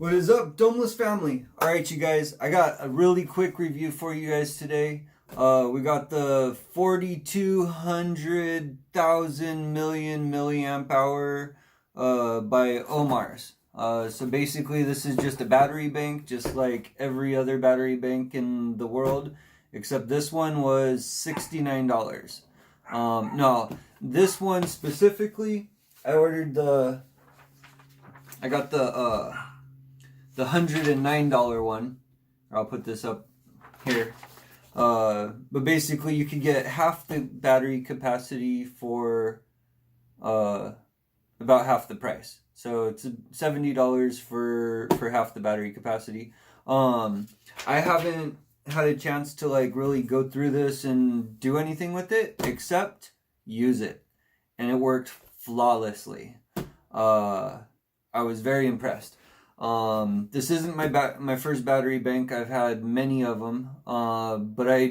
What is up, Domeless family? Alright, you guys, I got a really quick review for you guys today. We got the 4200,000 million milliamp hour by Omars. So basically, this is just a battery bank, just like every other battery bank in the world, except this one was $69. No, this one specifically, I got the $109 one. I'll put this up here. But basically, you could get half the battery capacity for about half the price. So it's $70 for half the battery capacity. I haven't had a chance to like really go through this and do anything with it except use it, and it worked flawlessly. I was very impressed. This isn't my first battery bank. I've had many of them, but I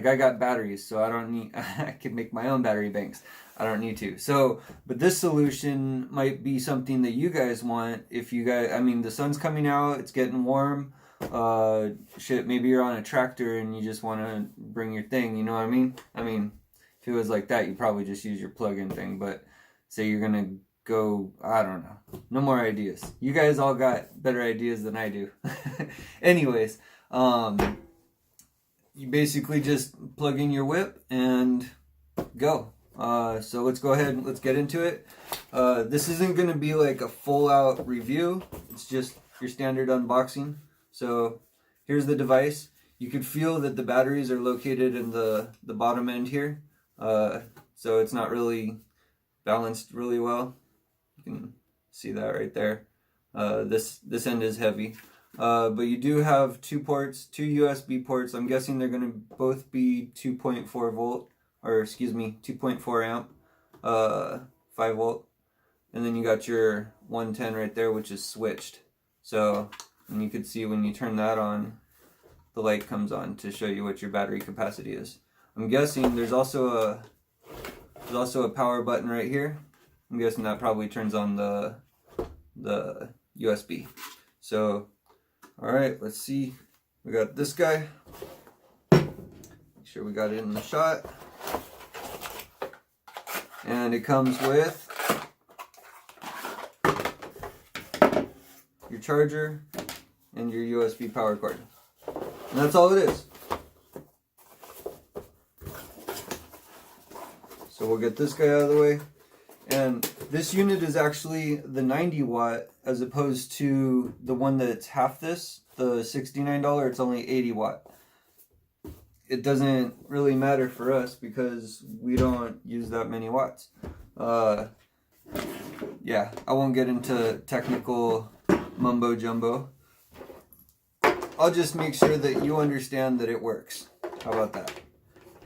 got batteries, so I don't need. I can make my own battery banks. I don't need to. So, but this solution might be something that you guys want. If you guys, I mean, the sun's coming out, it's getting warm. Maybe you're on a tractor and you just want to bring your thing. You know what I mean? I mean, if it was like that, you probably just use your plug-in thing. But say you're gonna go, I don't know, no more ideas. You guys all got better ideas than I do. Anyways, you basically just plug in your whip and go. So let's go ahead and let's get into it. This isn't going to be like a full out review. It's just your standard unboxing. So here's the device. You can feel that the batteries are located in the bottom end here. So it's not really balanced really well. You can see that right there. This end is heavy. But you do have two USB ports. I'm guessing they're going to both be 2.4 volt, or excuse me, 2.4 amp, 5 volt. And then you got your 110 right there, which is switched. So, and you can see when you turn that on, the light comes on to show you what your battery capacity is. I'm guessing there's also a power button right here. I'm guessing that probably turns on the USB. So, all right, let's see. We got this guy. Make sure we got it in the shot. And it comes with your charger and your USB power cord. And that's all it is. So we'll get this guy out of the way. And this unit is actually the 90 watt as opposed to the one that's half this, the $69, it's only 80 watt. It doesn't really matter for us because we don't use that many watts. Yeah, I won't get into technical mumbo jumbo. I'll just make sure that you understand that it works. How about that?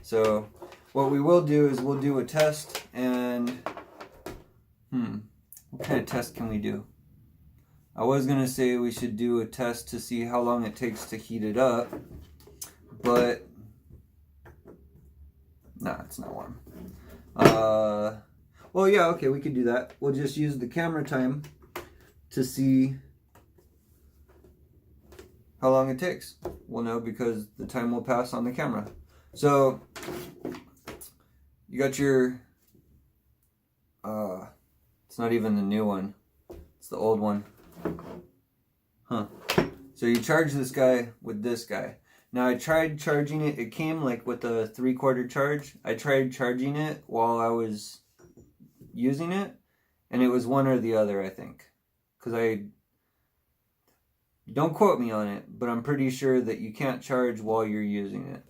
So what we will do is we'll do a test and what kind of test can we do? I was going to say we should do a test to see how long it takes to heat it up, but nah, it's not warm. Well, yeah, okay, we could do that. We'll just use the camera time to see how long it takes. We'll know because the time will pass on the camera. So, you got your, it's not even the new one. It's the old one. Huh. So you charge this guy with this guy. Now I tried charging it. It came like with a 3/4 charge. I tried charging it while I was using it, and it was one or the other, I think. Because don't quote me on it, but I'm pretty sure that you can't charge while you're using it.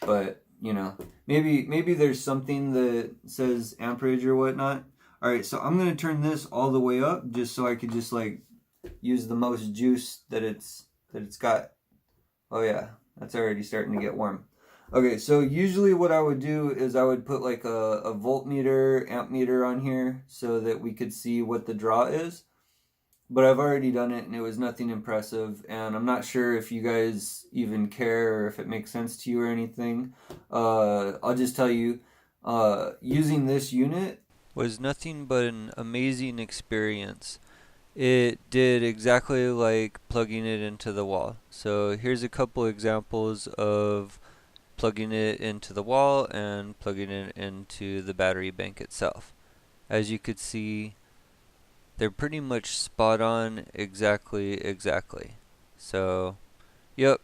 But, you know, maybe there's something that says amperage or whatnot. Alright, so I'm going to turn this all the way up just so I could just like use the most juice that it's got. Oh yeah, that's already starting to get warm. Okay, so usually what I would do is I would put like a voltmeter, amp meter on here so that we could see what the draw is. But I've already done it and it was nothing impressive, and I'm not sure if you guys even care or if it makes sense to you or anything. I'll just tell you, using this unit was nothing but an amazing experience. it did exactly like plugging it into the wall. So here's a couple examples of plugging it into the wall and plugging it into the battery bank itself. As you could see, they're pretty much spot on exactly. So, yep.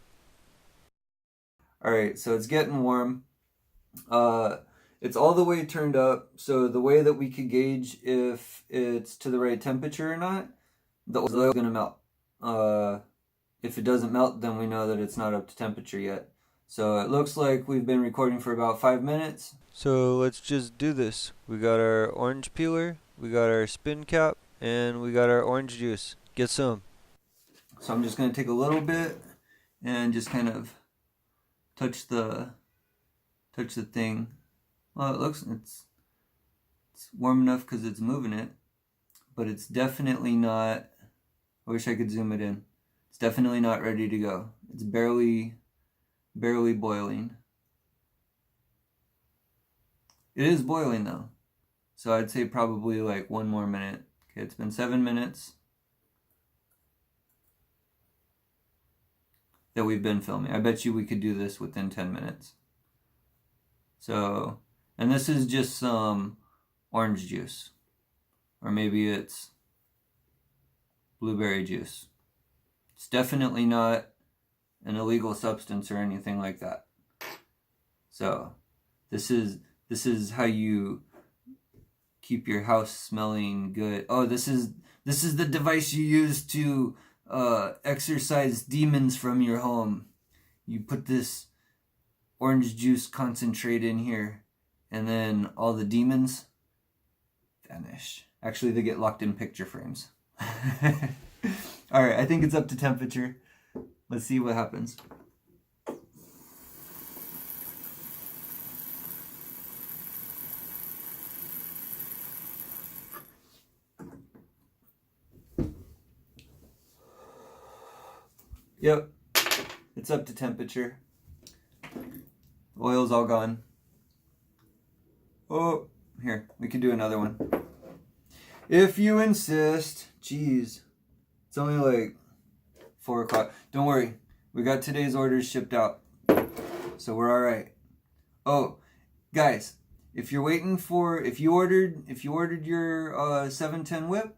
Alright, so it's getting warm. It's all the way turned up, so the way that we could gauge if it's to the right temperature or not, the oil is going to melt. If it doesn't melt, then we know that it's not up to temperature yet. So it looks like we've been recording for about 5 minutes. So let's just do this. We got our orange peeler, we got our spin cap, and we got our orange juice. Get some. So I'm just going to take a little bit and just kind of touch the thing. Well, it's warm enough because it's moving it, but it's definitely not. I wish I could zoom it in. It's definitely not ready to go. It's barely boiling. It is boiling though, so I'd say probably like 1 more minute. Okay, it's been 7 minutes that we've been filming. I bet you we could do this within 10 minutes. So, and this is just some orange juice, or maybe it's blueberry juice. It's definitely not an illegal substance or anything like that. So, this is how you keep your house smelling good. Oh, this is the device you use to exorcise demons from your home. You put this orange juice concentrate in here, and then all the demons vanish. Actually, they get locked in picture frames. Alright, I think it's up to temperature. Let's see what happens. Yep, it's up to temperature. The oil's all gone. Oh, here, we can do another one. If you insist. Jeez, it's only like 4 o'clock. Don't worry, we got today's orders shipped out, so we're all right. Oh, guys, if you ordered your 710 whip,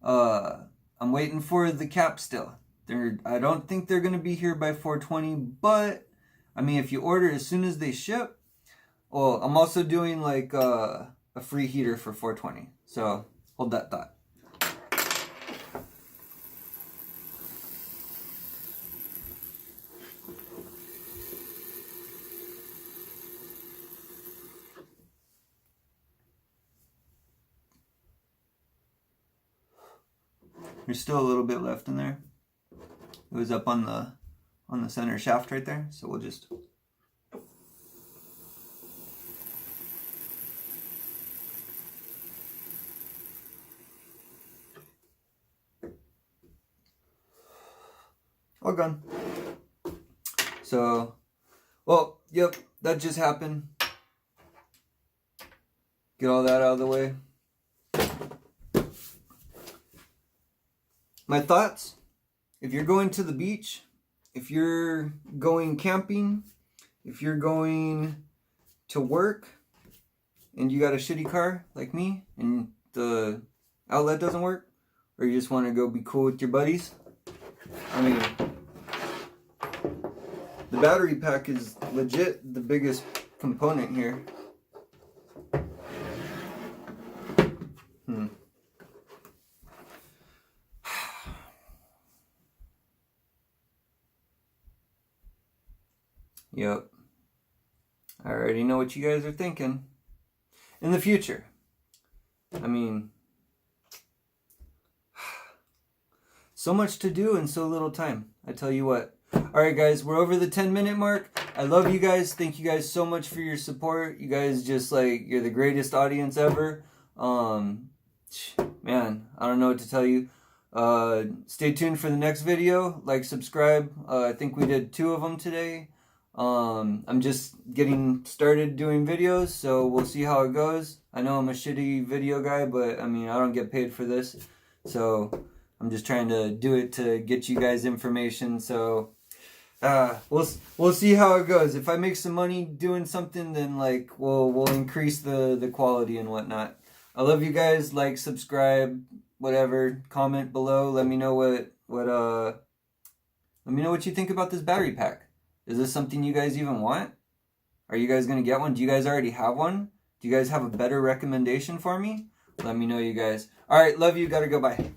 I'm waiting for the cap still. I don't think they're gonna be here by 4:20, but I mean, if you order as soon as they ship, well, I'm also doing like a free heater for 4:20. So hold that thought. There's still a little bit left in there. It was up on the center shaft right there, so we'll just all gone. So, well, yep, that just happened. Get all that out of the way. My thoughts, if you're going to the beach, if you're going camping, if you're going to work, and you got a shitty car like me, and the outlet doesn't work, or you just want to go be cool with your buddies, I mean, the battery pack is legit the biggest component here. Yep. I already know what you guys are thinking. In the future. I mean, so much to do in so little time. I tell you what. Alright guys, we're over the 10-minute mark. I love you guys. Thank you guys so much for your support. You guys just like, you're the greatest audience ever. Man, I don't know what to tell you. Stay tuned for the next video. Like, subscribe. I think we did 2 of them today. I'm just getting started doing videos, so we'll see how it goes. I know I'm a shitty video guy, but I mean, I don't get paid for this. So, I'm just trying to do it to get you guys information. So we'll see how it goes. If I make some money doing something, then like we'll increase the quality and whatnot. I love you guys. Like, subscribe, whatever. Comment below. Let me know let me know what you think about this battery pack. Is this something you guys even want? Are you guys gonna get one? Do you guys already have one? Do you guys have a better recommendation for me? Let me know, you guys. All right, love you. Gotta go. Bye.